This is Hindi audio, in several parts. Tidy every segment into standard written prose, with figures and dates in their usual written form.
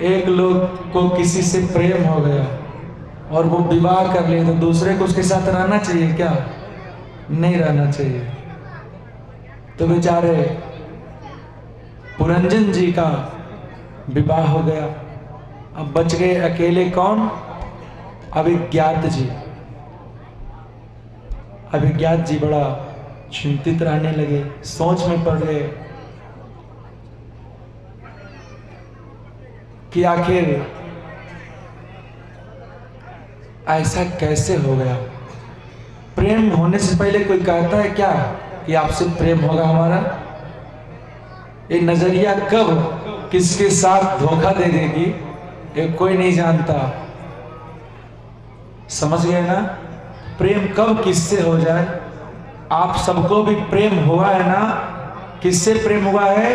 एक लोग को किसी से प्रेम हो गया और वो विवाह कर लिए, तो दूसरे को उसके साथ रहना चाहिए क्या? नहीं रहना चाहिए। तो बेचारे पुरंजन जी का विवाह हो गया। अब बच गए अकेले कौन? अभिज्ञात जी। अभिज्ञात जी बड़ा चिंतित रहने लगे, सोच में पड़ गए कि आखिर ऐसा कैसे हो गया। प्रेम होने से पहले कोई कहता है क्या कि आपसे प्रेम होगा हमारा? ये नजरिया कब किसके साथ धोखा दे देगी ये कोई नहीं जानता। समझ गए ना? प्रेम कब किससे हो जाए। आप सबको भी प्रेम हुआ है ना? किससे प्रेम हुआ है?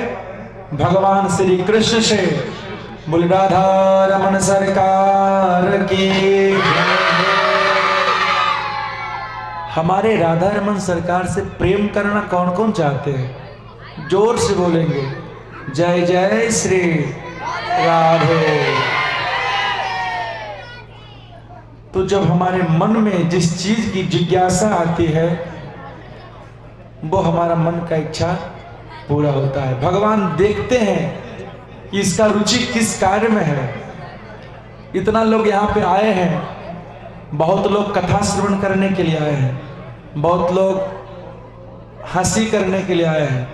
भगवान श्री कृष्ण से। बोले राधा रमन सरकार की। हमारे राधा रमन सरकार से प्रेम करना कौन कौन चाहते हैं? जोर से बोलेंगे, जय जय श्री राधे। तो जब हमारे मन में जिस चीज की जिज्ञासा आती है वो हमारा मन का इच्छा पूरा होता है। भगवान देखते हैं कि इसका रुचि किस कार्य में है। इतना लोग यहाँ पे आए हैं, बहुत लोग कथा श्रवण करने के लिए आए हैं, बहुत लोग हंसी करने के लिए आए हैं,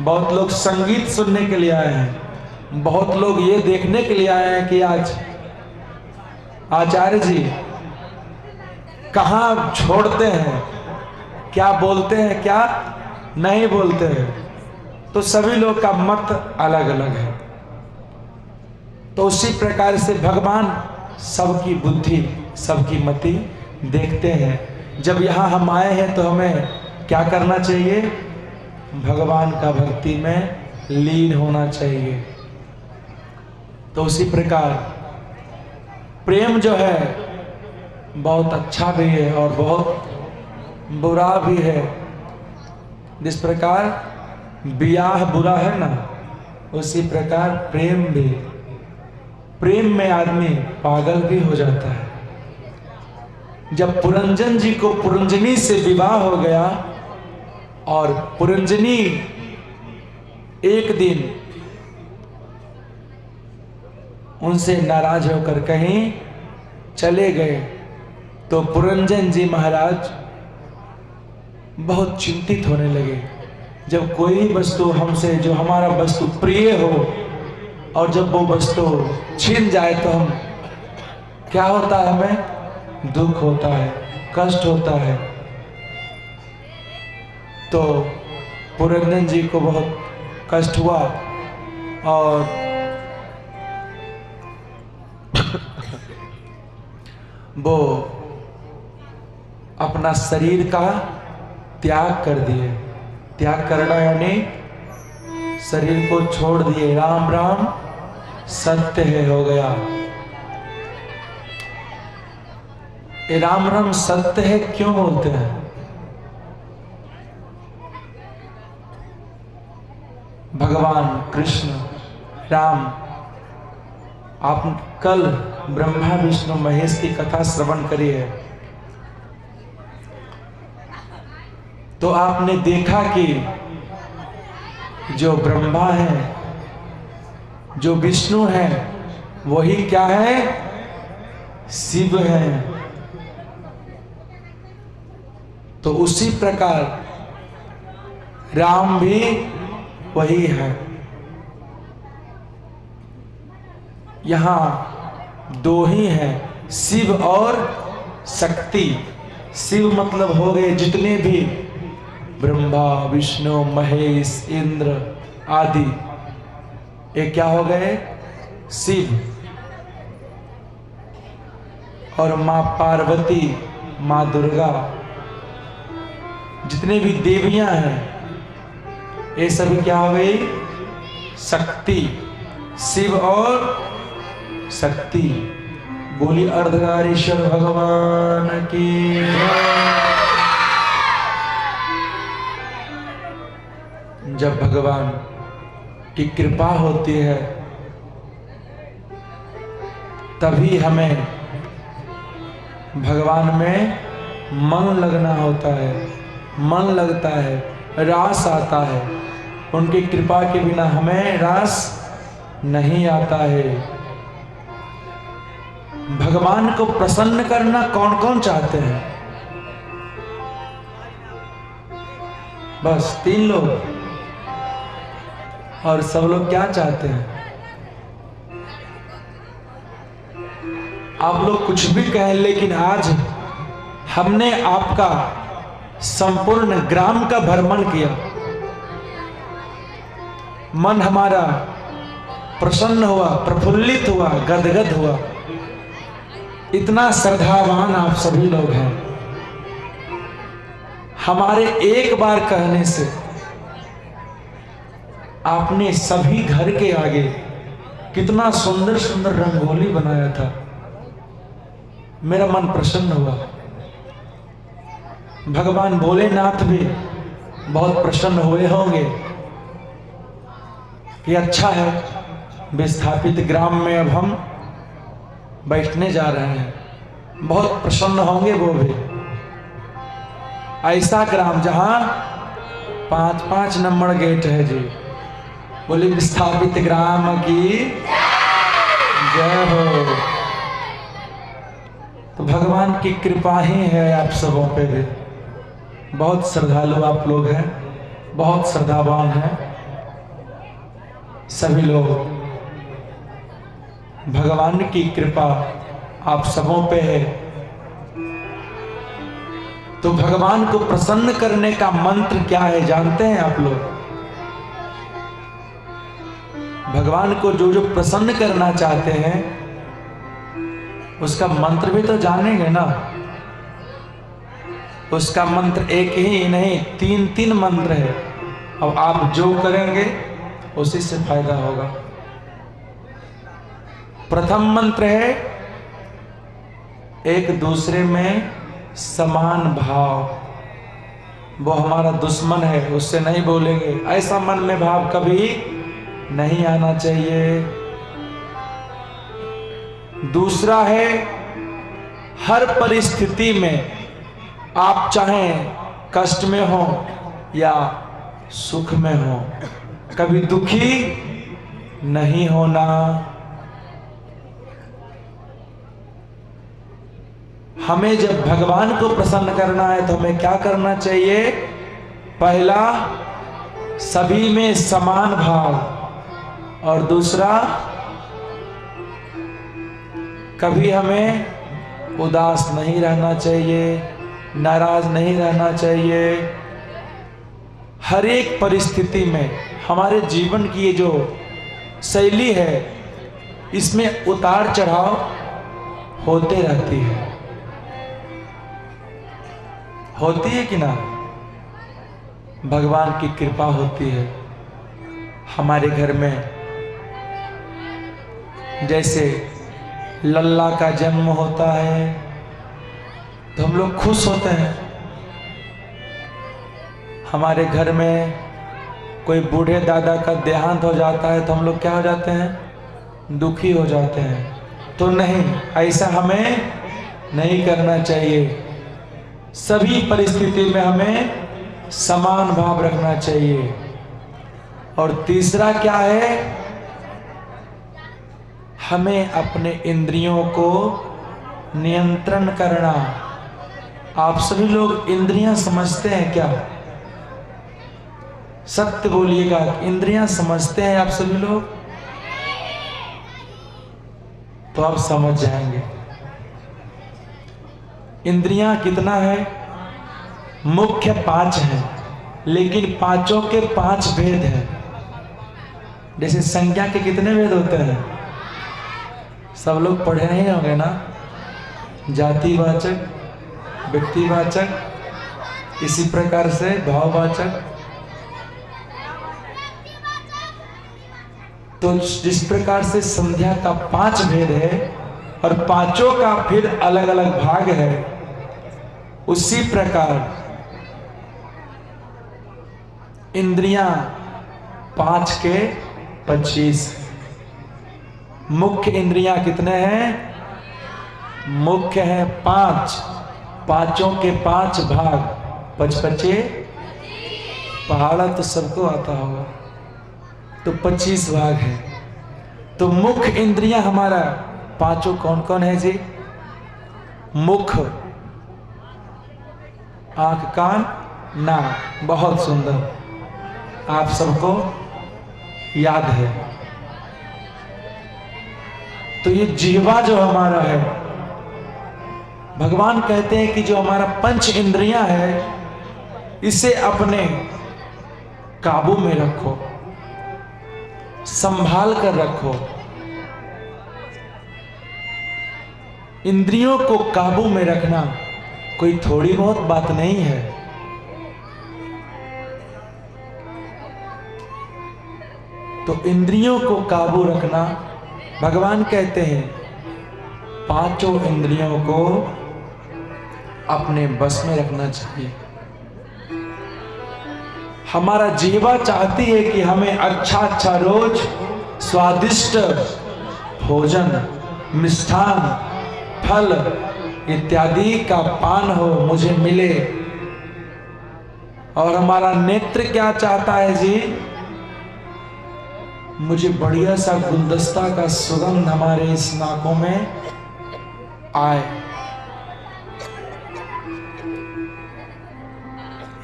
बहुत लोग संगीत सुनने के लिए आए हैं, बहुत लोग ये देखने के लिए आए हैं कि आज आचार्य जी कहाँ छोड़ते हैं, क्या बोलते हैं, क्या नहीं बोलते हैं। तो सभी लोग का मत अलग अलग है। तो उसी प्रकार से भगवान सबकी बुद्धि सबकी मति देखते हैं। जब यहाँ हम आए हैं तो हमें क्या करना चाहिए? भगवान का भक्ति में लीन होना चाहिए। तो उसी प्रकार प्रेम जो है बहुत अच्छा भी है और बहुत बुरा भी है। जिस प्रकार ब्याह बुरा है ना, उसी प्रकार प्रेम भी। प्रेम में आदमी पागल भी हो जाता है। जब पुरंजन जी को पुरंजनी से विवाह हो गया और पुरंजनी एक दिन उनसे नाराज होकर कहीं चले गए, तो पुरंजन जी महाराज बहुत चिंतित होने लगे। जब कोई वस्तु हमसे, जो हमारा वस्तु प्रिय हो, और जब वो वस्तु छीन जाए तो हम क्या होता है? हमें दुख होता है, कष्ट होता है। तो पुरंजन जी को बहुत कष्ट हुआ और वो अपना शरीर का त्याग कर दिए। त्याग करना यानी शरीर को छोड़ दिए। राम राम सत्य है हो गया। ये राम राम सत्य है क्यों बोलते हैं? भगवान कृष्ण राम, आप कल ब्रह्मा विष्णु महेश की कथा श्रवण करी है तो आपने देखा कि जो ब्रह्मा है, जो विष्णु है, वही क्या है? शिव है। तो उसी प्रकार राम भी वही है। यहां दो ही हैं, शिव और शक्ति। शिव मतलब हो गए जितने भी ब्रह्मा विष्णु महेश इंद्र आदि, ये क्या हो गए? शिव। और मां पार्वती, मां दुर्गा, जितने भी देवियां हैं ये सभी क्या हो गई? शक्ति। शिव और शक्ति। बोली अर्धनारीश्वर भगवान की। जब भगवान की कृपा होती है तभी हमें भगवान में मन लगना होता है, मन लगता है, रास आता है। उनकी कृपा के बिना हमें रास नहीं आता है। भगवान को प्रसन्न करना कौन कौन चाहते हैं? बस 3 लोग। और सब लोग क्या चाहते हैं? आप लोग कुछ भी कहें, लेकिन आज हमने आपका संपूर्ण ग्राम का भ्रमण किया, मन हमारा प्रसन्न हुआ, प्रफुल्लित हुआ, गदगद हुआ। इतना श्रद्धावान आप सभी लोग हैं। हमारे एक बार कहने से आपने सभी घर के आगे कितना सुंदर सुंदर रंगोली बनाया था। मेरा मन प्रसन्न हुआ। भगवान भोलेनाथ भी बहुत प्रसन्न हुए होंगे कि अच्छा है, विस्थापित ग्राम में अब हम बैठने जा रहे हैं। बहुत प्रसन्न होंगे वो भी। ऐसा ग्राम जहां 5-5 नंबर गेट है जी। बोले विस्थापित ग्राम की जय हो। तो भगवान की कृपा ही है आप सबों पे भी। बहुत श्रद्धालु आप लोग हैं, बहुत श्रद्धावान हैं सभी लोग। भगवान की कृपा आप सबों पे है। तो भगवान को प्रसन्न करने का मंत्र क्या है जानते हैं आप लोग? भगवान को जो जो प्रसन्न करना चाहते हैं उसका मंत्र भी तो जानेंगे ना। उसका मंत्र एक ही नहीं, 3 मंत्र है। अब आप जो करेंगे उसी से फायदा होगा। प्रथम मंत्र है एक दूसरे में समान भाव। वो हमारा दुश्मन है, उससे नहीं बोलेंगे, ऐसा मन में भाव कभी नहीं आना चाहिए। दूसरा है हर परिस्थिति में आप चाहें कष्ट में हो या सुख में हो, कभी दुखी नहीं होना। हमें जब भगवान को प्रसन्न करना है तो हमें क्या करना चाहिए? पहला, सभी में समान भाव, और दूसरा, कभी हमें उदास नहीं रहना चाहिए, नाराज नहीं रहना चाहिए। हर एक परिस्थिति में हमारे जीवन की ये जो शैली है इसमें उतार चढ़ाव होते रहती है। होती है कि ना? भगवान की कृपा होती है हमारे घर में। जैसे लल्ला का जन्म होता है तो हम लोग खुश होते हैं। हमारे घर में कोई बूढ़े दादा का देहांत हो जाता है तो हम लोग क्या हो जाते हैं? दुखी हो जाते हैं। तो नहीं, ऐसा हमें नहीं करना चाहिए। सभी परिस्थिति में हमें समान भाव रखना चाहिए। और तीसरा क्या है? हमें अपने इंद्रियों को नियंत्रण करना। आप सभी लोग इंद्रियां समझते हैं क्या? सत्य बोलिएगा, इंद्रियां समझते हैं आप सभी लोग? तो आप समझ जाएंगे। इंद्रियां कितना है? मुख्य 5 हैं, लेकिन पांचों के 5 भेद हैं। जैसे संख्या के कितने भेद होते हैं? सब लोग पढ़े नहीं होंगे ना? जातिवाचक, व्यक्तिवाचक, इसी प्रकार से भाववाचक। तो जिस प्रकार से संध्या का 5 भेद है और पांचों का फिर अलग अलग भाग है, उसी प्रकार इंद्रियां 5 के 25। मुख्य इंद्रियां कितने हैं? मुख्य है 5, पांचों के 5 भाग, पचपचे पहाड़ा तो सबको आता होगा, तो 25 भाग है। तो मुख्य इंद्रियां हमारा 5 कौन कौन है जी? मुख, आंख, कान, नाक। बहुत सुंदर, आप सबको याद है। तो ये जीवा जो हमारा है, भगवान कहते हैं कि जो हमारा 5 इंद्रियां है, इसे अपने काबू में रखो, संभाल कर रखो। इंद्रियों को काबू में रखना कोई थोड़ी बहुत बात नहीं है। तो इंद्रियों को काबू रखना, भगवान कहते हैं 5 इंद्रियों को अपने बस में रखना चाहिए। हमारा जीवा चाहती है कि हमें अच्छा अच्छा रोज स्वादिष्ट भोजन, मिष्ठान, फल इत्यादि का पान हो, मुझे मिले। और हमारा नेत्र क्या चाहता है जी? मुझे बढ़िया सा गुलदस्ता का सुगंध हमारे इस नाकों में आए।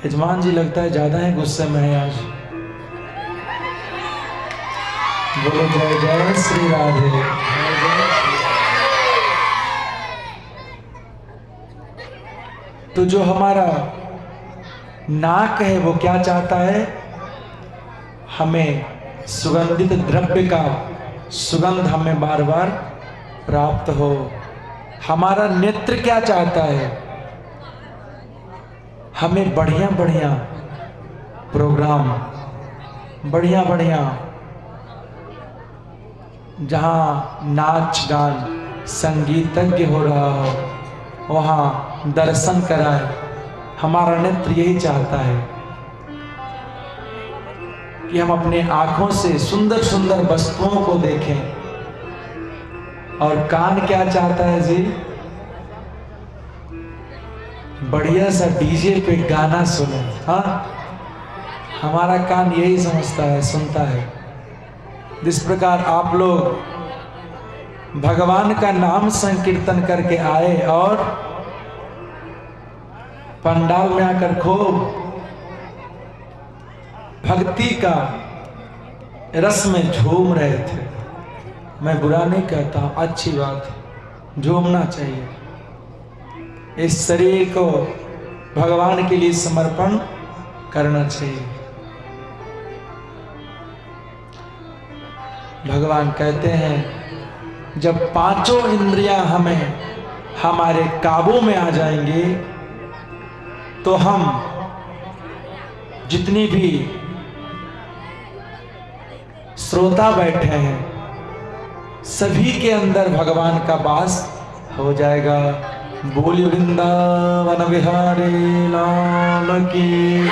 यजमान जी लगता है ज्यादा है गुस्से में है आज। बोलो जय जय श्री राधे। तो जो हमारा नाक है वो क्या चाहता है? हमें सुगंधित द्रव्य का सुगंध हमें बार बार प्राप्त हो। हमारा नेत्र क्या चाहता है? हमें बढ़िया बढ़िया प्रोग्राम, बढ़िया बढ़िया जहां नाच गान संगीतज्ञ हो रहा हो वहां दर्शन कराए। हमारा नेत्र यही चाहता है कि हम अपने आंखों से सुंदर सुंदर वस्तुओं को देखें। और कान क्या चाहता है जी? बढ़िया सा डीजे पे गाना सुने। हाँ, हमारा कान यही समझता है, सुनता है। जिस प्रकार आप लोग भगवान का नाम संकीर्तन करके आए और पंडाल में आकर खूब भक्ति का रस में झूम रहे थे। मैं बुरा नहीं कहता, अच्छी बात है, झूमना चाहिए। इस शरीर को भगवान के लिए समर्पण करना चाहिए। भगवान कहते हैं जब 5 इंद्रियां हमें हमारे काबू में आ जाएंगी तो हम जितनी भी श्रोता बैठे हैं सभी के अंदर भगवान का वास हो जाएगा। बोल वृंदावन बिहारी लाल की।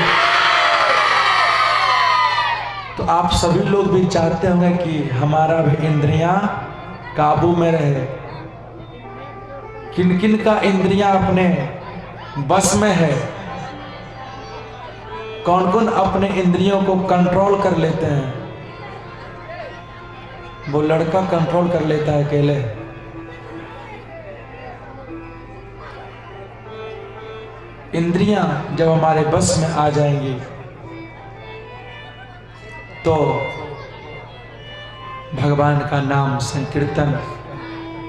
तो आप सभी लोग भी चाहते होंगे कि हमारा भी इंद्रियां काबू में रहे। किन किन का इंद्रियां अपने बस में है? कौन कौन अपने इंद्रियों को कंट्रोल कर लेते हैं? वो लड़का कंट्रोल कर लेता है अकेले। इंद्रियां जब हमारे बस में आ जाएंगी तो भगवान का नाम संकीर्तन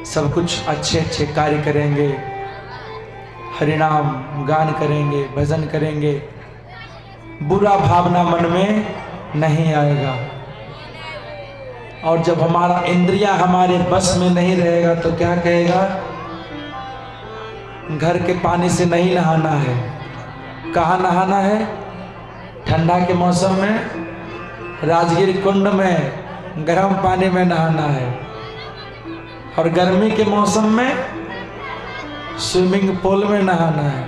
सब कुछ अच्छे अच्छे कार्य करेंगे, हरिनाम गान करेंगे, भजन करेंगे। बुरा भावना मन में नहीं आएगा। और जब हमारा इंद्रियां हमारे बस में नहीं रहेगा तो क्या कहेगा? घर के पानी से नहीं नहाना है। कहाँ नहाना है? ठंडा के मौसम में राजगीर कुंड में गर्म पानी में नहाना है। और गर्मी के मौसम में स्विमिंग पूल में नहाना है।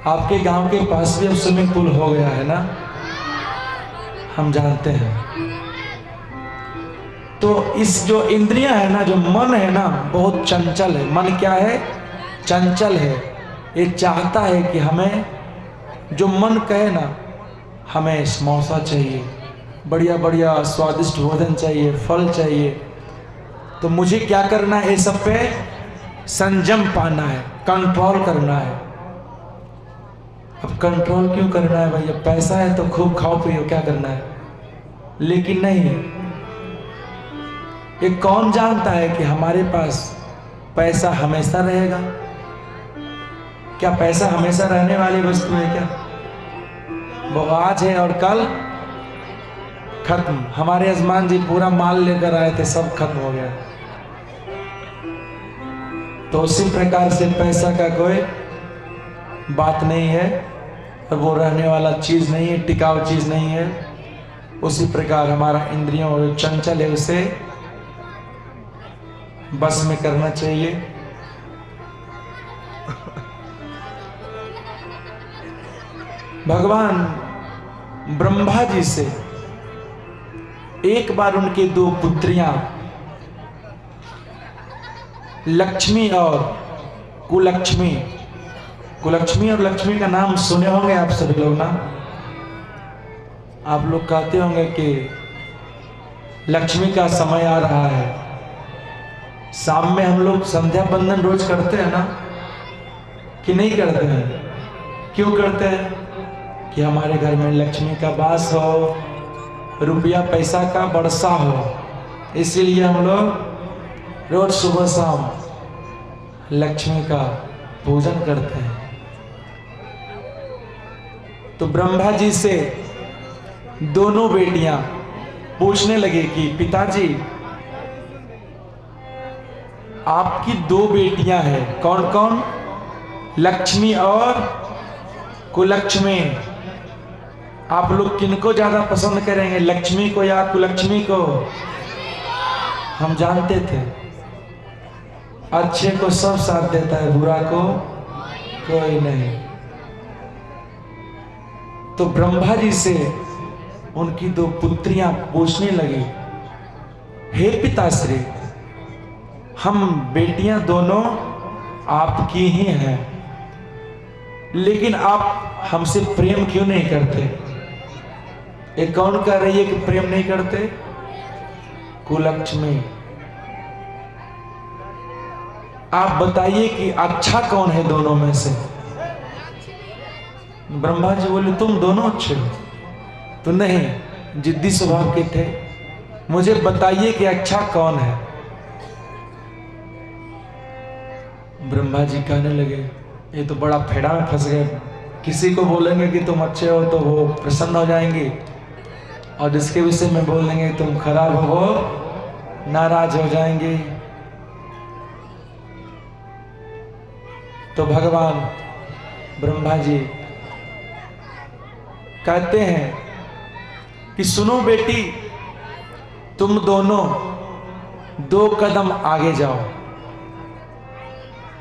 आपके गांव के पास भी अब स्विमिंग पूल हो गया है ना, हम जानते हैं। तो इस जो इंद्रियां है ना, जो मन है ना, बहुत चंचल है। मन क्या है? चंचल है। ये चाहता है कि हमें, जो मन कहे ना, हमें समोसा चाहिए, बढ़िया बढ़िया स्वादिष्ट भोजन चाहिए, फल चाहिए। तो मुझे क्या करना है? ये सब पे संयम पाना है, कंट्रोल करना है। अब कंट्रोल क्यों करना है भैया? पैसा है तो खूब खाओ पियो, क्या करना है? लेकिन नहीं, ये कौन जानता है कि हमारे पास पैसा हमेशा रहेगा? क्या पैसा हमेशा रहने वाली वस्तु है क्या? वो आज है और कल खत्म। हमारे यजमान जी पूरा माल लेकर आए थे, सब खत्म हो गया। तो उसी प्रकार से पैसा का कोई बात नहीं है, और वो रहने वाला चीज नहीं है, टिकाऊ चीज नहीं है। उसी प्रकार हमारा इंद्रियों जो चंचल है, उसे बस में करना चाहिए। भगवान ब्रह्मा जी से एक बार उनके दो पुत्रियां लक्ष्मी और कुलक्ष्मी, कुलक्ष्मी और लक्ष्मी का नाम सुने होंगे आप सभी लोग ना। आप लोग कहते होंगे कि लक्ष्मी का समय आ रहा है। शाम में हम लोग संध्या बंदन रोज करते हैं ना, कि नहीं करते हैं? क्यों करते हैं? कि हमारे घर में लक्ष्मी का वास हो, रुपया पैसा का वर्षा हो। इसीलिए हम लोग रोज सुबह शाम लक्ष्मी का पूजन करते हैं। तो ब्रह्मा जी से दोनों बेटियां पूछने लगे कि पिताजी, आपकी दो बेटियां हैं, कौन कौन? लक्ष्मी और कुलक्ष्मी। आप लोग किनको ज्यादा पसंद करेंगे, लक्ष्मी को या कुलक्ष्मी को? हम जानते थे अच्छे को सब साथ देता है, बुरा को कोई नहीं। तो ब्रह्मा जी से उनकी दो पुत्रियां पूछने लगी, हे पिताश्री, हम बेटियां दोनों आपकी ही हैं, लेकिन आप हमसे प्रेम क्यों नहीं करते? ये कौन कह रही है कि प्रेम नहीं करते? कुलक्ष्मी। आप बताइए कि अच्छा कौन है दोनों में से? ब्रह्मा जी बोले, तुम दोनों अच्छे हो। तो नहीं, जिद्दी स्वभाव के थे। मुझे बताइए कि अच्छा कौन है? ब्रह्मा जी कहने लगे, ये तो बड़ा फेड़ा में फंस गए। किसी को बोलेंगे कि तुम अच्छे हो तो वो प्रसन्न हो जाएंगे, और जिसके विषय में बोल देंगे तुम खराब हो, वो नाराज हो जाएंगे। तो भगवान ब्रह्मा जी कहते हैं कि सुनो बेटी, तुम दोनों 2 कदम आगे जाओ,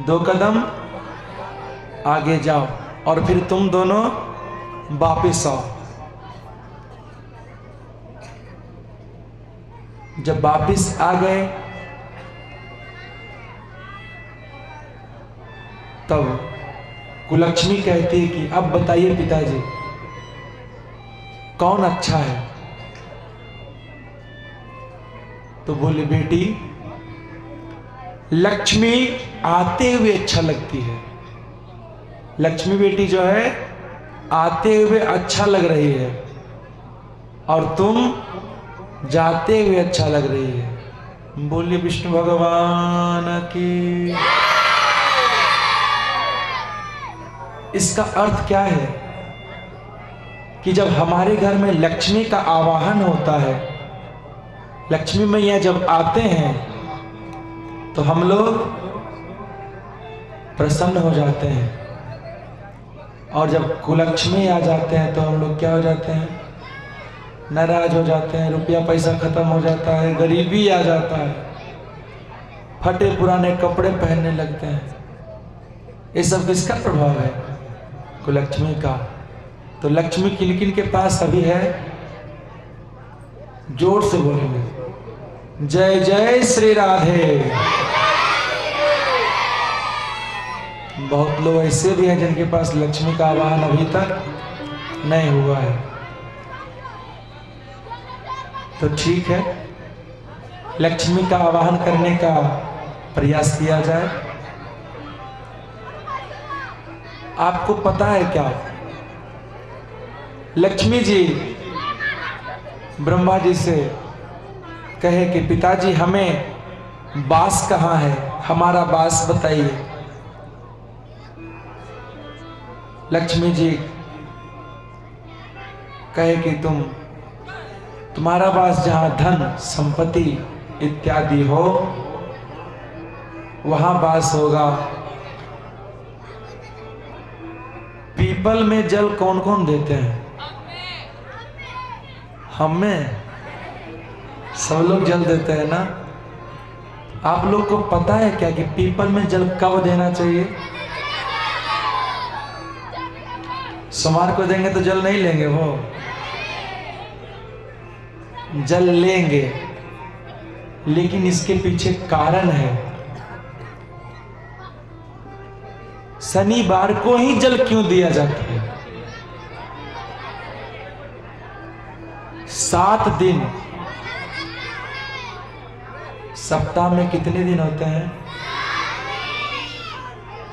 2 कदम आगे जाओ, और फिर तुम दोनों वापिस आओ। जब वापिस आ गए तब कुलक्ष्मी कहती है कि अब बताइए पिताजी, कौन अच्छा है? तो बोले, बेटी, लक्ष्मी आते हुए अच्छा लगती है। लक्ष्मी बेटी जो है आते हुए अच्छा लग रही है, और तुम जाते हुए अच्छा लग रही है। बोलिए विष्णु भगवान की। इसका अर्थ क्या है? कि जब हमारे घर में लक्ष्मी का आवाहन होता है, लक्ष्मी मैया जब आते हैं, तो हम लोग प्रसन्न हो जाते हैं, और जब कुलक्ष्मी आ जाते हैं तो हम लोग क्या हो जाते हैं? नाराज हो जाते हैं, रुपया पैसा खत्म हो जाता है, गरीबी आ जाता है, फटे पुराने कपड़े पहनने लगते हैं। ये सब किसका प्रभाव है? कुलक्ष्मी का। तो लक्ष्मी किन किन के पास अभी है? जोर से बोलेंगे। जय जय श्री राधे। बहुत लोग ऐसे भी हैं जिनके पास लक्ष्मी का आवाहन अभी तक नहीं हुआ है, तो ठीक है, लक्ष्मी का आवाहन करने का प्रयास किया जाए। आपको पता है क्या, लक्ष्मी जी ब्रह्मा जी से कहे कि पिताजी हमें बास कहाँ है, हमारा बास बताइए। लक्ष्मी जी कहे कि तुम्हारा बास जहां धन संपत्ति इत्यादि हो वहां बास होगा। पीपल में जल कौन कौन देते हैं? हमें सब लोग जल देते हैं ना। आप लोग को पता है क्या कि पीपल में जल कब देना चाहिए? सोमवार को देंगे तो जल नहीं लेंगे, वो जल लेंगे, लेकिन इसके पीछे कारण है। शनिवार को ही जल क्यों दिया जाता है? 7 दिन, सप्ताह में कितने दिन होते हैं?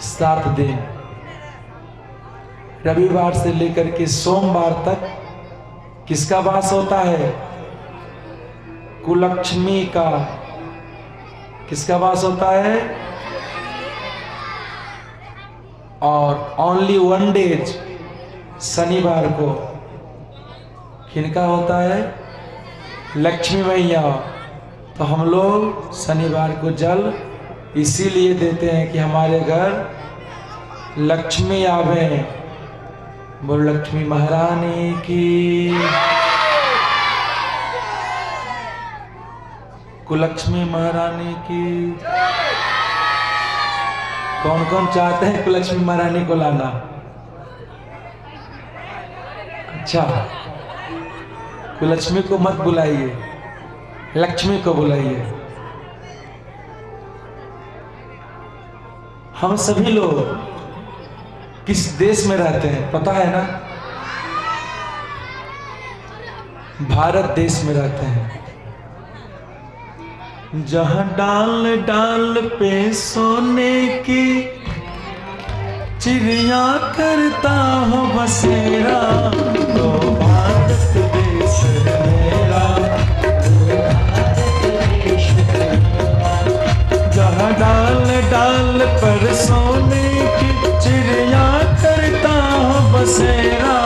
7 दिन। रविवार से लेकर के सोमवार तक किसका वास होता है? कुलक्ष्मी का। किसका वास होता है? और ओनली 1 डेज शनिवार को किनका होता है? लक्ष्मी मैया। तो हम लोग शनिवार को जल इसीलिए देते हैं कि हमारे घर लक्ष्मी आवे। बोल लक्ष्मी महारानी की, कुलक्ष्मी महारानी की। कौन कौन चाहते हैं कुलक्ष्मी महारानी को लाना? अच्छा, कुलक्ष्मी को मत बुलाइए, लक्ष्मी को बुलाइए। हम सभी लोग किस देश में रहते हैं पता है ना? भारत देश में रहते हैं। जहां डाल डाल पे सोने की चिड़िया करता हो बसेरा, तो भारत देश मेरा। जहां डाल डाल पर सोने की चिड़िया करता हो बसेरा,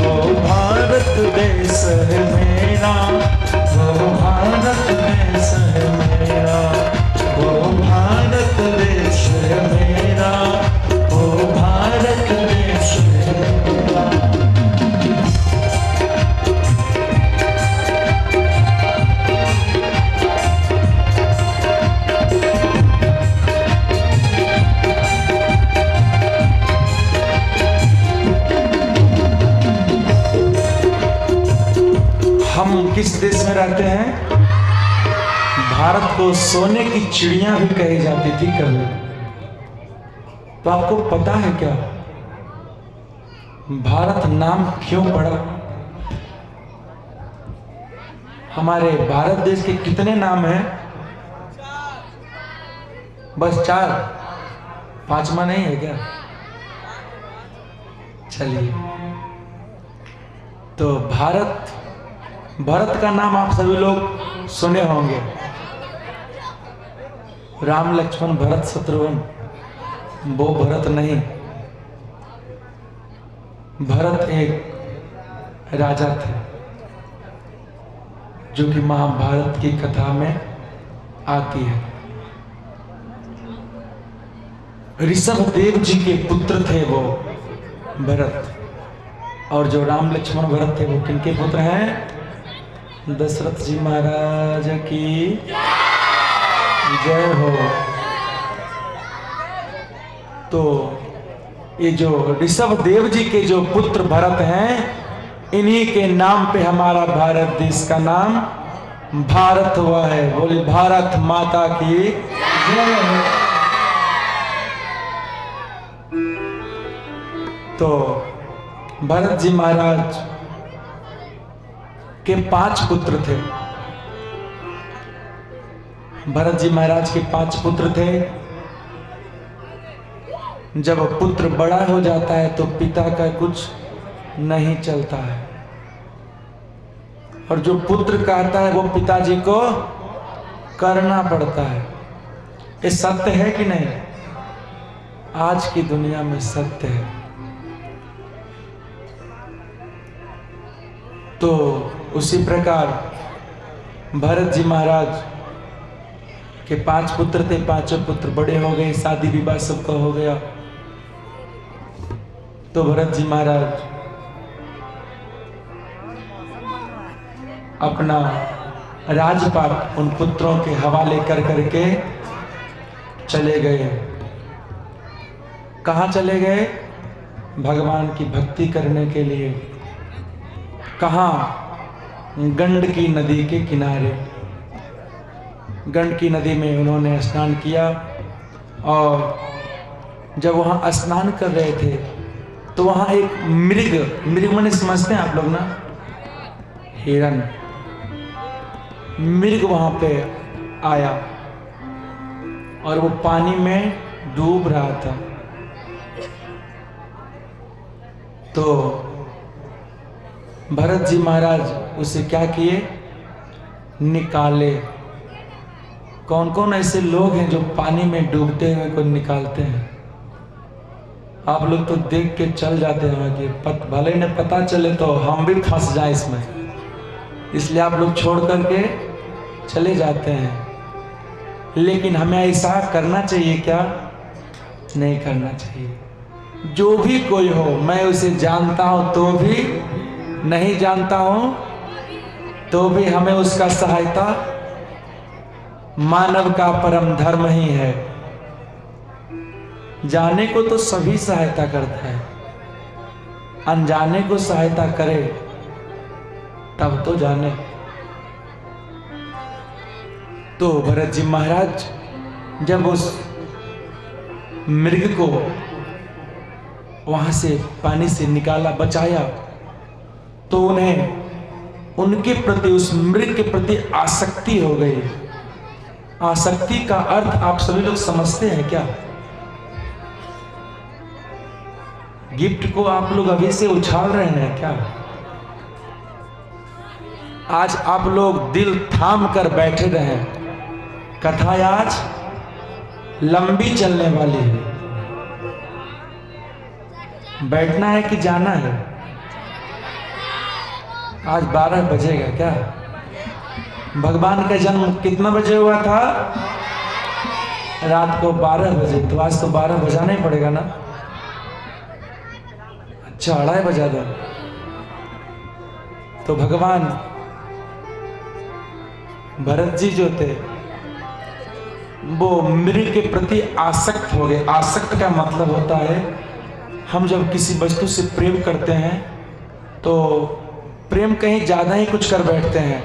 वो भारत देश है मेरा, वो भारत देश है मेरा, वो भारत देश है मेरा, वो भारत देश है मेरा। हम किस देश में रहते हैं? भारत को सोने की चिड़िया भी कही जाती थी कभी। तो आपको पता है क्या भारत नाम क्यों पड़ा? हमारे भारत देश के कितने नाम हैं? बस 4, 5वां नहीं है क्या? चलिए, तो भरत का नाम आप सभी लोग सुने होंगे। राम लक्ष्मण भरत शत्रुघ्न, वो भरत नहीं। भरत एक राजा थे जो कि महाभारत की कथा में आती है। ऋषभ देव जी के पुत्र थे वो भरत, और जो राम लक्ष्मण भरत थे वो किनके पुत्र हैं? दशरथ जी महाराज की जय हो। तो ये जो ऋषभ देव जी के जो पुत्र भरत हैं, इन्हीं के नाम पे हमारा भारत देश का नाम भारत हुआ है। बोले भारत माता की। तो भरत जी महाराज के 5 पुत्र थे। भरत जी महाराज के 5 पुत्र थे। जब पुत्र बड़ा हो जाता है तो पिता का कुछ नहीं चलता है, और जो पुत्र कहता है वो पिताजी को करना पड़ता है। ये सत्य है कि नहीं? आज की दुनिया में सत्य है। तो उसी प्रकार भरत जी महाराज के 5 पुत्र थे। 5 पुत्र बड़े हो गए, शादी विवाह सबका हो गया। तो भरत जी महाराज अपना राजपाट उन पुत्रों के हवाले कर करके चले गए। कहाँ चले गए? भगवान की भक्ति करने के लिए। कहाँ? गंडकी नदी के किनारे। गंडकी नदी में उन्होंने स्नान किया, और जब वहाँ स्नान कर रहे थे तो वहाँ एक मृग मैंने समझते हैं आप लोग ना, हिरन, मृग वहाँ पे आया और वो पानी में डूब रहा था। तो भरत जी महाराज उसे क्या किए? निकाले। कौन कौन ऐसे लोग हैं जो पानी में डूबते हुए को निकालते हैं? आप लोग तो देख के चल जाते हैं कि भले ने पता चले तो हम भी फंस जाए इसमें, इसलिए आप लोग छोड़ करके चले जाते हैं। लेकिन हमें ऐसा करना चाहिए क्या? नहीं करना चाहिए। जो भी कोई हो, मैं उसे जानता हूं तो भी, नहीं जानता हूं तो भी, हमें उसका सहायता, मानव का परम धर्म ही है। जाने को तो सभी सहायता करता है, अनजाने को सहायता करे तब तो जाने। तो भरत जी महाराज जब उस मृग को वहां से पानी से निकाला, बचाया, तो उन्हें उनके प्रति, उस मृग के प्रति आसक्ति हो गई। आसक्ति का अर्थ आप सभी लोग समझते हैं क्या? गिफ्ट को आप लोग अभी से उछाल रहे हैं क्या? आज आप लोग दिल थाम कर बैठे रहे। कथा आज लंबी चलने वाली है। बैठना है कि जाना है? आज 12 बजेगा क्या? भगवान का जन्म कितना बजे हुआ था? रात को 12 बजे। तो आज तो 12 बजाना ही पड़ेगा ना? अच्छा, 2:30 बजा दो। तो भगवान भरत जी जो थे वो मृग के प्रति आसक्त हो गए। आसक्त का मतलब होता है, हम जब किसी वस्तु से प्रेम करते हैं तो प्रेम कहीं ज्यादा ही कुछ कर बैठते हैं।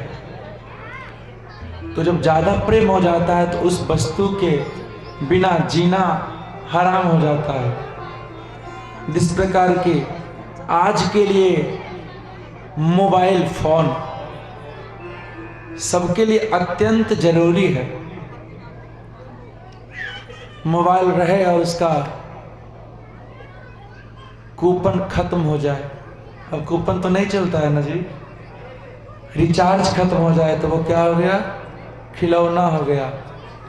तो जब ज्यादा प्रेम हो जाता है तो उस वस्तु के बिना जीना हराम हो जाता है। जिस प्रकार के आज के लिए मोबाइल फोन सबके लिए अत्यंत जरूरी है। मोबाइल रहे और उसका कूपन खत्म हो जाए, अब कूपन तो नहीं चलता है ना जी, रिचार्ज खत्म हो जाए तो वो क्या हो गया? खिलौना हो गया।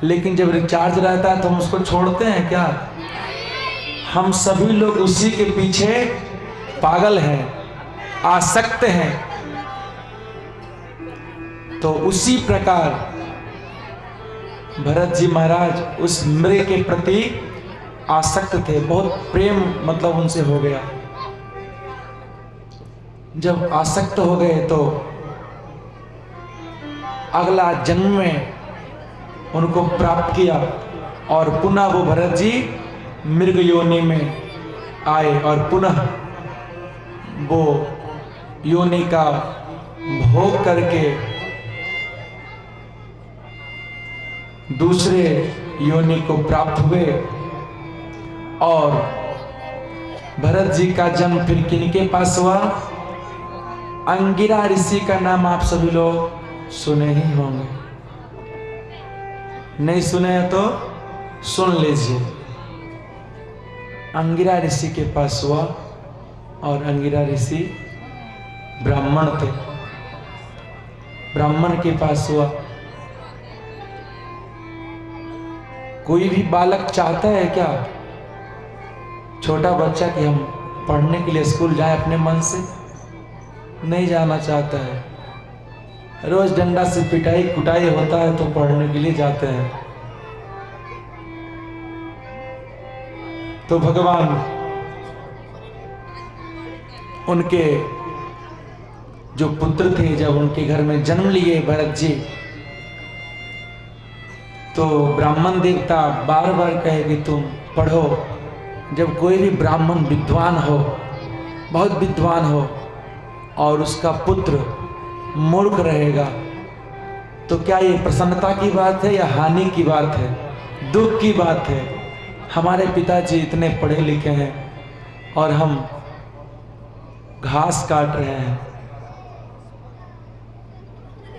लेकिन जब रिचार्ज रहता है तो हम उसको छोड़ते हैं क्या? हम सभी लोग उसी के पीछे पागल हैं, आसक्त हैं। तो उसी प्रकार भरत जी महाराज उस मृग के प्रति आसक्त थे। बहुत प्रेम मतलब उनसे हो गया। जब आसक्त हो गए तो अगला जन्म में उनको प्राप्त किया और पुनः वो भरत जी मृग योनि में आए और पुनः वो योनि का भोग करके दूसरे योनि को प्राप्त हुए। और भरत जी का जन्म फिर किनके पास हुआ? अंगिरा ऋषि का नाम आप सभी लोग सुने ही होंगे, नहीं सुने हैं तो सुन लीजिए। अंगिरा ऋषि के पास हुआ और अंगिरा ऋषि ब्राह्मण थे, ब्राह्मण के पास हुआ। कोई भी बालक चाहता है क्या, छोटा बच्चा, कि हम पढ़ने के लिए स्कूल जाए अपने मन से? नहीं जाना चाहता है। रोज डंडा से पिटाई कुटाई होता है तो पढ़ने के लिए जाते हैं। तो भगवान उनके जो पुत्र थे, जब उनके घर में जन्म लिए भरत जी, तो ब्राह्मण देवता बार बार कहे कि तुम पढ़ो। जब कोई भी ब्राह्मण विद्वान हो, बहुत विद्वान हो, और उसका पुत्र मूर्ख रहेगा, तो क्या ये प्रसन्नता की बात है या हानि की बात है? दुख की बात है। हमारे पिताजी इतने पढ़े लिखे हैं और हम घास काट रहे हैं,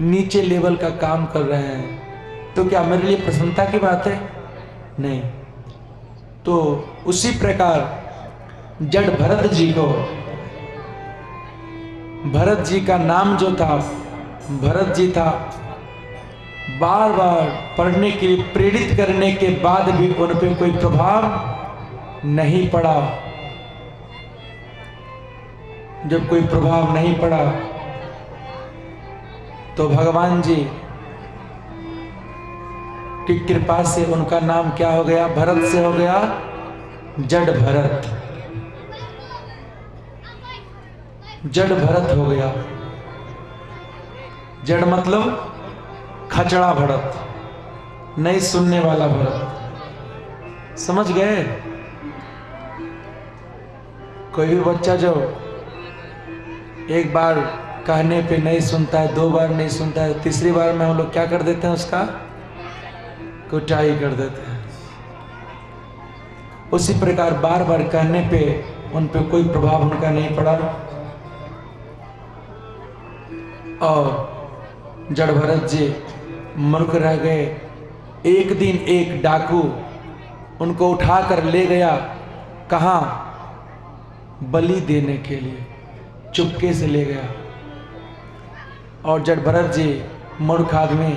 नीचे लेवल का काम कर रहे हैं, तो क्या मेरे लिए प्रसन्नता की बात है? नहीं। तो उसी प्रकार जड़ भरत जी को, भरत जी का नाम जो था भरत जी था, बार बार पढ़ने के लिए प्रेरित करने के बाद भी उन पर कोई प्रभाव नहीं पड़ा। जब कोई प्रभाव नहीं पड़ा तो भगवान जी की कृपा से उनका नाम क्या हो गया? भरत से हो गया जड़ भरत। जड़ भरत हो गया। जड़ मतलब खचड़ा भरत, नहीं सुनने वाला भरत। समझ गए? कोई भी बच्चा जो एक बार कहने पे नहीं सुनता है, दो बार नहीं सुनता है, तीसरी बार में हम लोग क्या कर देते हैं? उसका कुटाई कर देते हैं। उसी प्रकार बार बार कहने पे उन पे कोई प्रभाव उनका नहीं पड़ा और जड़ भरत जी मूर्ख रह गए। एक दिन एक डाकू उनको उठाकर ले गया, कहाँ? बलि देने के लिए, चुपके से ले गया। और जड़ भरत जी मूर्ख आदमी,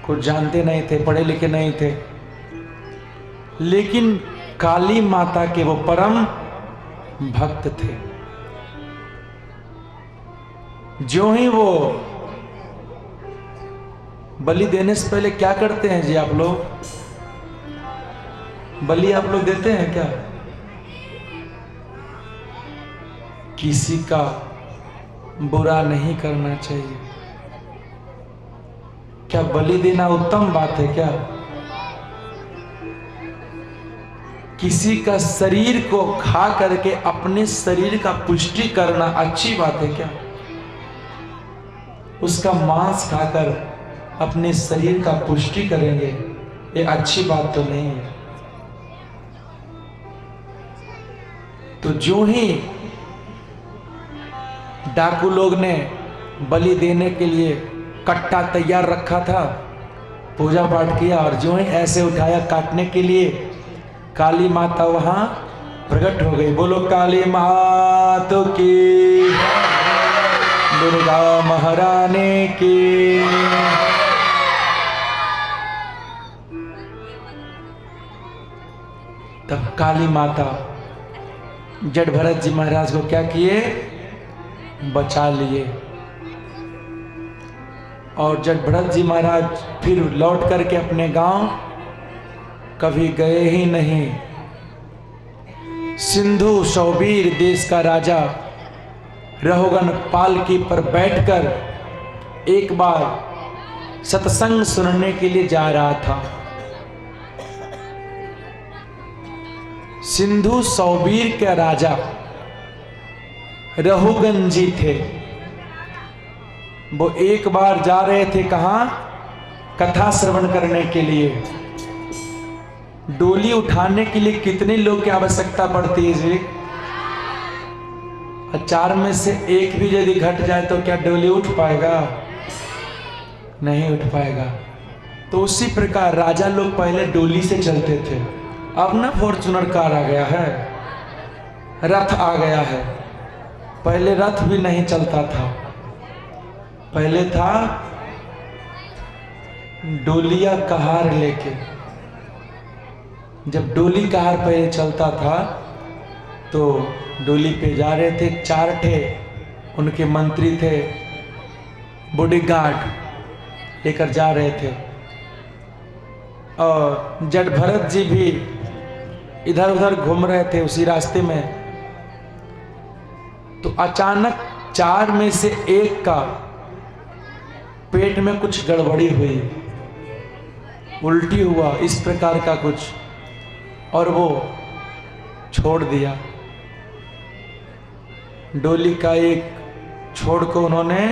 कुछ जानते नहीं थे, पढ़े लिखे नहीं थे, लेकिन काली माता के वो परम भक्त थे। जो ही वो बलि देने से पहले क्या करते हैं जी आप लोग? बलि आप लोग देते हैं क्या? किसी का बुरा नहीं करना चाहिए। क्या बलि देना उत्तम बात है क्या? किसी का शरीर को खा करके अपने शरीर का पुष्टि करना अच्छी बात है क्या? उसका मांस खाकर अपने शरीर का पुष्टि करेंगे, ये अच्छी बात तो नहीं है। तो जो ही डाकू लोग ने बलि देने के लिए कट्टा तैयार रखा था, पूजा पाठ किया, और जो ही ऐसे उठाया काटने के लिए, काली माता वहां प्रकट हो गई। बोलो काली माता की, दुर्गा महारानी की। तब काली माता जड़ भरत जी महाराज को क्या किए? बचा लिए। और जड़ भरत जी महाराज फिर लौट करके अपने गांव कभी गए ही नहीं। सिंधु सौबीर देश का राजा रहुगन पालकी पर बैठकर एक बार सत्संग सुनने के लिए जा रहा था। सिंधु सौबीर के राजा रहुगन जी थे। वो एक बार जा रहे थे कहां? कथा श्रवण करने के लिए। डोली उठाने के लिए कितने लोग की आवश्यकता पड़ती है जी? 4 में से एक भी यदि घट जाए तो क्या डोली उठ पाएगा? नहीं उठ पाएगा। तो उसी प्रकार राजा लोग पहले डोली से चलते थे। अब ना फॉर्चूनर कार आ गया है, रथ आ गया है। पहले रथ भी नहीं चलता था, पहले था डोलिया कहार लेके। जब डोली कहार पहले चलता था तो डोली पे जा रहे थे, 4 ठे उनके मंत्री थे, बॉडीगार्ड लेकर जा रहे थे। और जट भरत जी भी इधर उधर घूम रहे थे उसी रास्ते में। तो अचानक 4 में से एक का पेट में कुछ गड़बड़ी हुई, उल्टी हुआ, इस प्रकार का कुछ, और वो छोड़ दिया। डोली का एक छोड़ को उन्होंने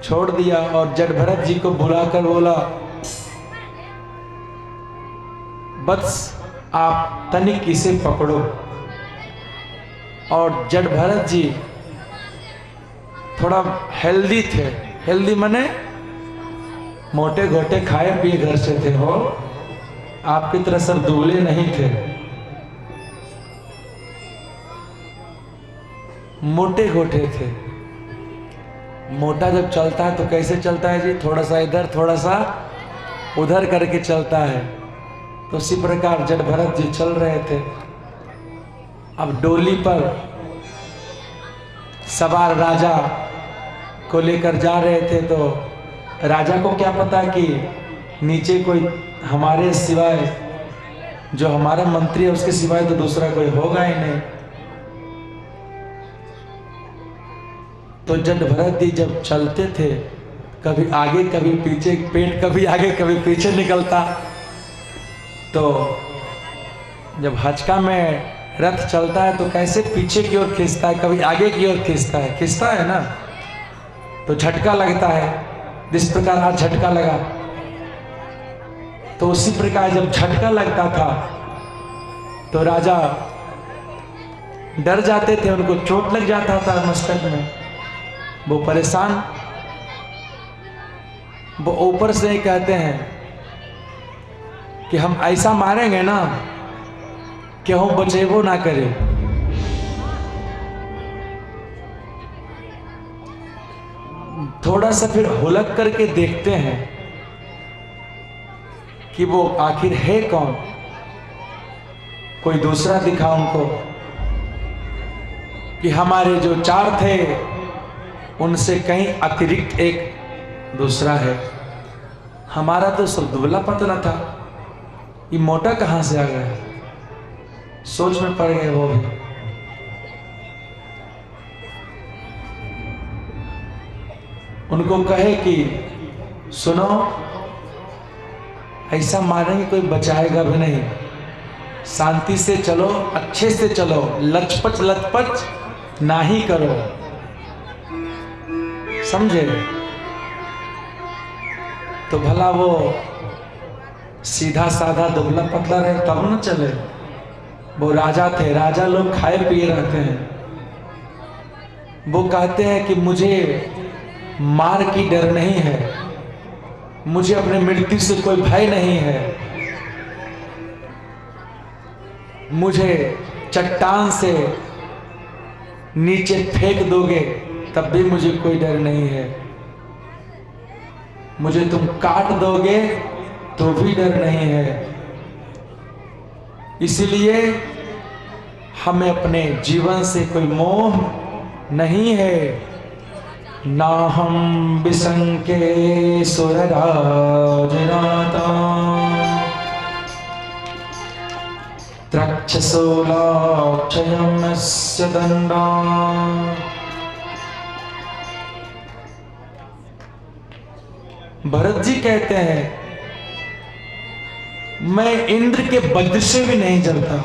छोड़ दिया और जट भरत जी को बुलाकर बोला, बस आप तनिक इसे पकड़ो। और जट भरत जी थोड़ा हेल्दी थे, हेल्दी माने मोटे घोटे खाए पिए घर से थे हो, आपकी तरह सब दुबले नहीं थे, मोटे घोटे थे। मोटा जब चलता है तो कैसे चलता है जी? थोड़ा सा इधर थोड़ा सा उधर करके चलता है। तो उसी प्रकार जट भरत जी चल रहे थे। अब डोली पर सवार राजा को लेकर जा रहे थे, तो राजा को क्या पता कि नीचे कोई हमारे सिवाय, जो हमारा मंत्री है उसके सिवाय तो दूसरा कोई होगा ही नहीं। तो जट भरत जी जब चलते थे, कभी आगे कभी पीछे, पेट कभी आगे कभी पीछे निकलता। तो जब हचका में रथ चलता है तो कैसे पीछे की ओर खींचता है, कभी आगे की ओर खींचता है ना, तो झटका लगता है। जिस प्रकार आज झटका लगा, तो उसी प्रकार जब झटका लगता था तो राजा डर जाते थे, उनको चोट लग जाता था मस्तक में, वो परेशान। वो ऊपर से ही कहते हैं कि हम ऐसा मारेंगे ना कि हम बचेबो ना करे। थोड़ा सा फिर हुलक करके देखते हैं कि वो आखिर है कौन, कोई दूसरा दिखा उनको, कि हमारे जो 4 थे उनसे कहीं अतिरिक्त एक दूसरा है। हमारा तो सब दुबला पतला था, ये मोटा कहां से आ गया? सोच में पड़ गए वो भी। उनको कहे कि सुनो, ऐसा मारेंगे कोई बचाएगा भी नहीं, शांति से चलो, अच्छे से चलो, लचपच लचपच ना ही करो, समझे? तो भला वो सीधा साधा दुबला पतला रहे तब न चले। वो राजा थे, राजा लोग खाए पिए रहते हैं। वो कहते हैं कि मुझे मार की डर नहीं है, मुझे अपने मृत्यु से कोई भय नहीं है, मुझे चट्टान से नीचे फेंक दोगे तब भी मुझे कोई डर नहीं है, मुझे तुम काट दोगे तो भी डर नहीं है। इसलिए हमें अपने जीवन से कोई मोह नहीं है। ना हम बिसंके सुरराज नाता, त्रक्षशूलाक्षयमस्य दंडा। भरत जी कहते हैं, मैं इंद्र के वज्र से भी नहीं जलता,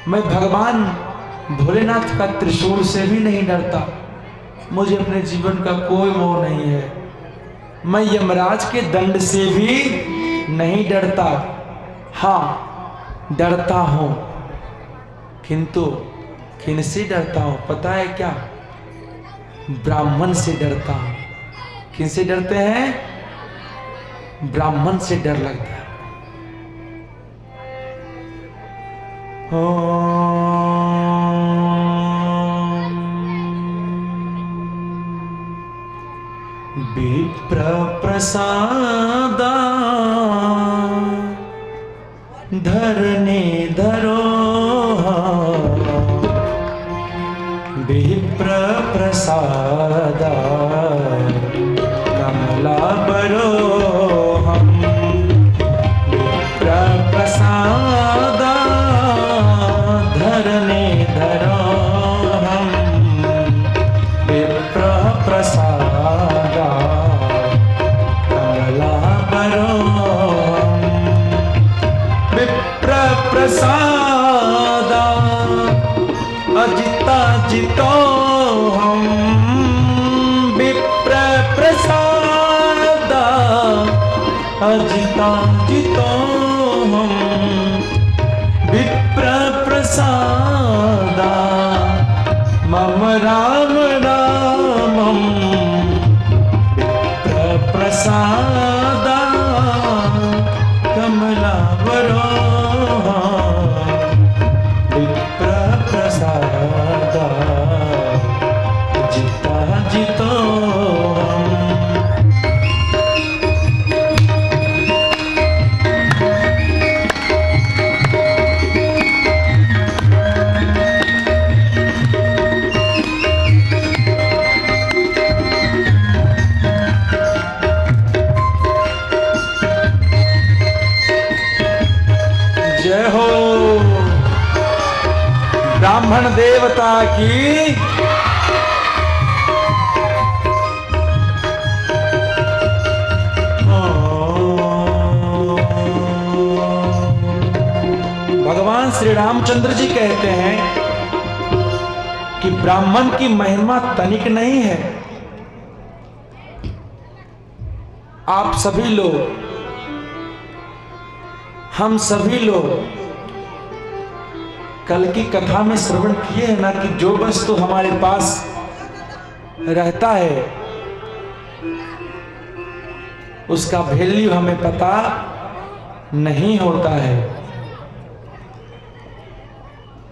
मैं भगवान भोलेनाथ का त्रिशूल से भी नहीं डरता, मुझे अपने जीवन का कोई मोह नहीं है। मैं यमराज के दंड से भी नहीं डरता। हाँ, डरता हूं, किंतु किनसे डरता हूं पता है क्या? ब्राह्मण से डरता हूं। किनसे डरते हैं? ब्राह्मण से डर लगता है। विप्र प्रसादा धरने धरो, विप्र प्रसादा कमला बरो हम, विप्र प्रसादा धरने धरो हम, विप्र प्रसादा कमला बरो हम, विप्र प्रसादा अजिता जितो हम, विप्र प्रसादा अजिता जितो हम, विप्र प्रसादा मम राम रामम, विप्र प्रसादा कमला वरो, विप्र प्रसादा जिता जितो हम। जय हो ब्राह्मण देवता की। भगवान श्री रामचंद्र जी कहते हैं कि ब्राह्मण की महिमा तनिक नहीं है। आप सभी लोग, हम सभी लोग कल की कथा में श्रवण किए हैं ना कि जो वस्तु हमारे पास रहता है उसका वैल्यू हमें पता नहीं होता है।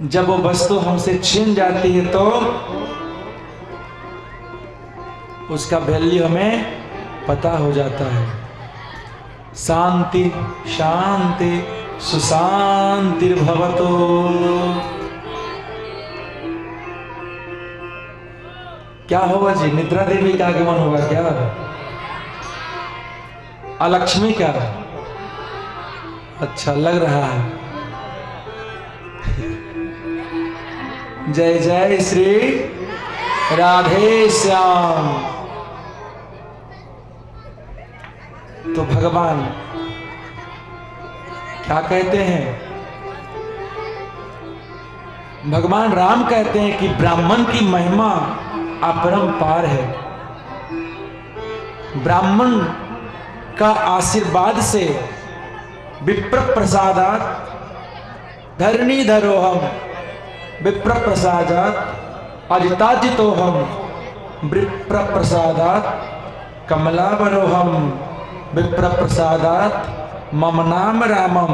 जब वो वस्तु हमसे छीन जाती है तो उसका वैल्यू हमें पता हो जाता है। शांति शांति सुशांतिर्भवतु। क्या होगा जी? निद्रा देवी का आगमन होगा क्या? अलक्ष्मी का? अच्छा लग रहा है। जय जय श्री राधे श्याम। तो भगवान क्या कहते हैं? भगवान राम कहते हैं कि ब्राह्मण की महिमा अपरंपार है। ब्राह्मण का आशीर्वाद से विप्र प्रसादात धरणी धरो हम, विप्र प्रसादात अजिताजितो हम, विप्र प्रसादात कमलावरो हम, विप्र प्रसादात मम नाम रामम।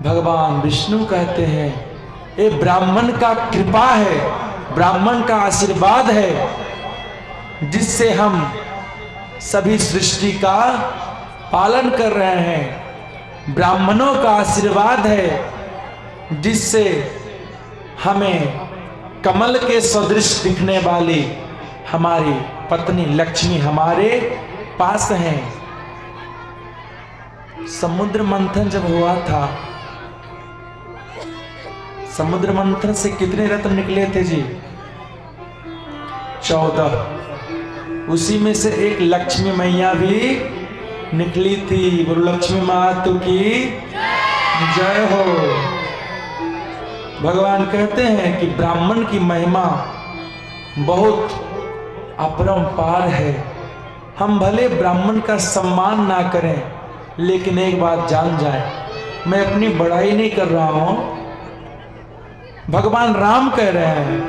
भगवान विष्णु कहते हैं ये ब्राह्मण का कृपा है, ब्राह्मण का आशीर्वाद है जिससे हम सभी सृष्टि का पालन कर रहे हैं। ब्राह्मणों का आशीर्वाद है जिससे हमें कमल के सदृश दिखने वाली हमारी पत्नी लक्ष्मी हमारे पास हैं। समुद्र मंथन जब हुआ था, समुद्र मंथन से कितने रत्न निकले थे जी? 14। उसी में से एक लक्ष्मी मैया भी निकली थी। बोलो लक्ष्मी मातु की जय हो। भगवान कहते हैं कि ब्राह्मण की महिमा बहुत अपरंपार है। हम भले ब्राह्मण का सम्मान ना करें, लेकिन एक बात जान जाए, मैं अपनी बड़ाई नहीं कर रहा हूं, भगवान राम कह रहे हैं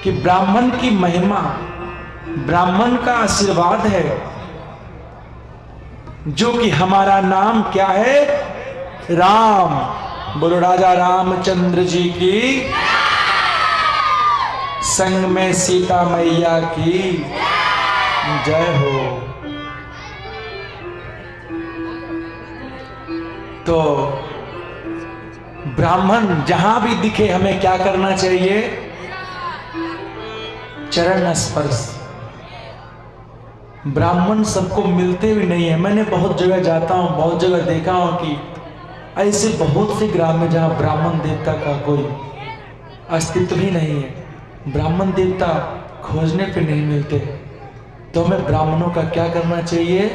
कि ब्राह्मण की महिमा, ब्राह्मण का आशीर्वाद है, जो कि हमारा नाम क्या है? राम। बोलो राजा रामचंद्र जी की, संग में सीता मैया की जय हो। तो ब्राह्मण जहां भी दिखे हमें क्या करना चाहिए? चरण स्पर्श। ब्राह्मण सबको मिलते भी नहीं है। मैंने बहुत जगह जाता हूं, बहुत जगह देखा हूं कि ऐसे बहुत से ग्राम में जहां ब्राह्मण देवता का कोई अस्तित्व ही नहीं है, ब्राह्मण देवता खोजने पे नहीं मिलते, तो हमें ब्राह्मणों का क्या करना चाहिए?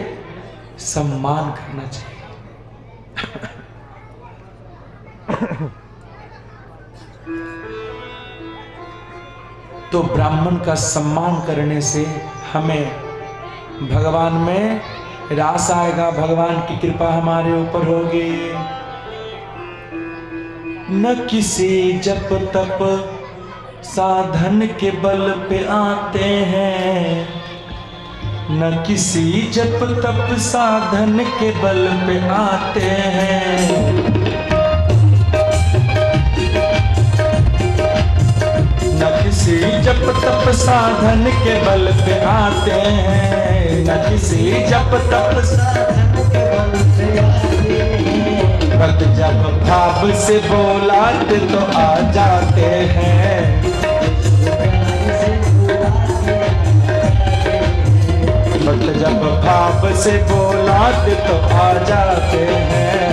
सम्मान करना चाहिए। तो ब्राह्मण का सम्मान करने से हमें भगवान में रास आएगा, भगवान की कृपा हमारे ऊपर होगी। न किसी जप तप साधन के बल पे आते हैं, न किसी जप तप साधन के बल पे आते हैं, न किसी जप तप साधन के बल पे आते हैं, न किसी जप तप साधन के बल पे आते हैं, भक्त जब भाव से बोलाते तो आ जाते हैं, भक्त जब भाव से बोलाते तो आ जाते हैं।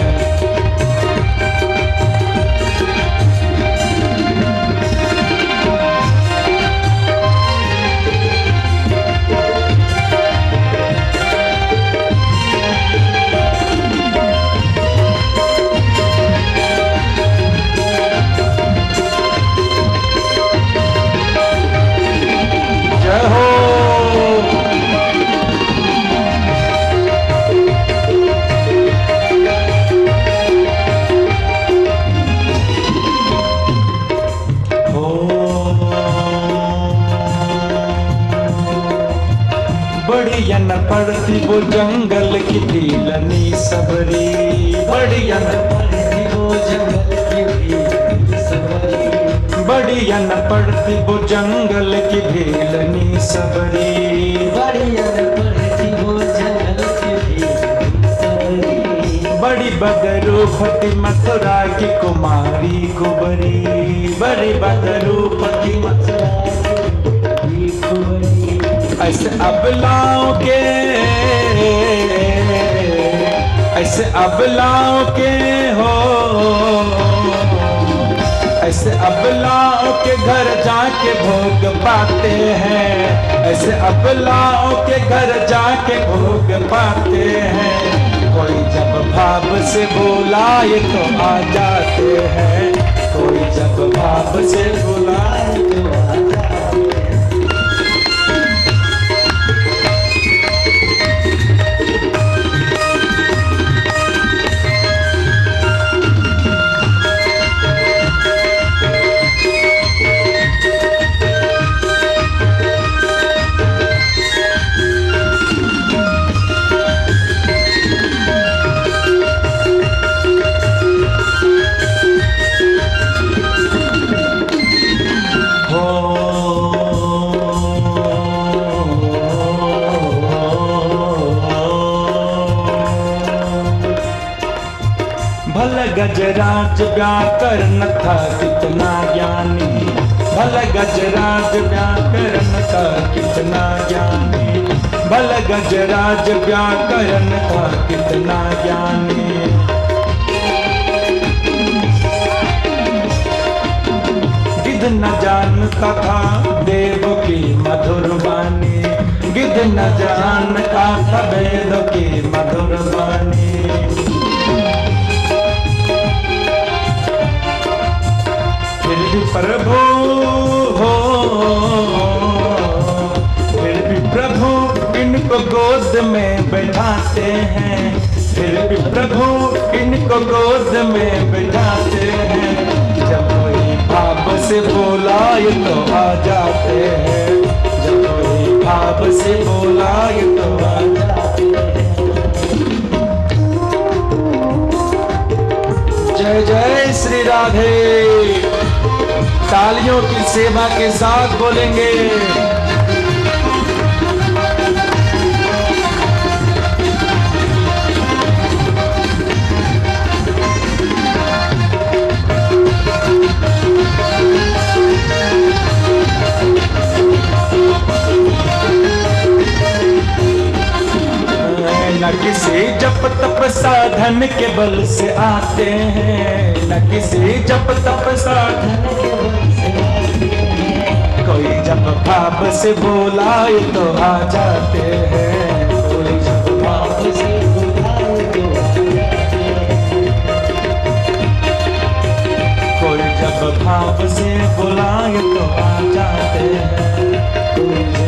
जय हो। बढ़िया न पड़ती वो जंगल की ढीलनी सबरी, बढ़िया न पड़ती वो जंगल की ढीलनी सबरी, बढ़िया न पड़ती वो जंगल की ढीलनी सबरी, बढ़िया न पड़ती वो जंगल की ढीलनी सबरी, बड़ी बदरूपति मथुरा की कुमारी कुबरी, बड़ी बदरूपति मथुरा की कुबरी, ऐसे अबलाओं के, ऐसे अबलाओं के हो, ऐसे अबलाओं के घर जाके भोग पाते हैं, ऐसे अबलाओं के घर जाके भोग पाते हैं, कोई जब भाव से बुलाए तो आ जाते हैं, कोई जब भाव से बुलाए तो आ जाते हैं। भल गजराज व्याकरण था कितना ज्ञानी, भल गजराज व्याकरण था कितना ज्ञानी, भल गजराज व्याकरण था कितना ज्ञानी, गिद्ध न जानता था देव की मधुर वाणी, गिद्ध न जानता था वेद की मधुर वाणी, फिर भी प्रभु हो, फिर भी प्रभु प्रभु इनको गोद में बिठाते हैं, जब कोई भाव से बुलाए तो आ जाते हैं, जब कोई भाव से बुलाए तो आ जाते हैं। जय जय श्री राधे। तालियों की सेवा के साथ बोलेंगे। न किसी जप तप साधन के बल से आते हैं, न किसी जप तप साधन के बल से आते हैं, कोई जब भाव से बुलाए तो आ जाते हैं, कोई जब भाव से बुलाए तो आ जाते हैं, कोई जब भाव से बुलाए तो आ जाते हैं, कोई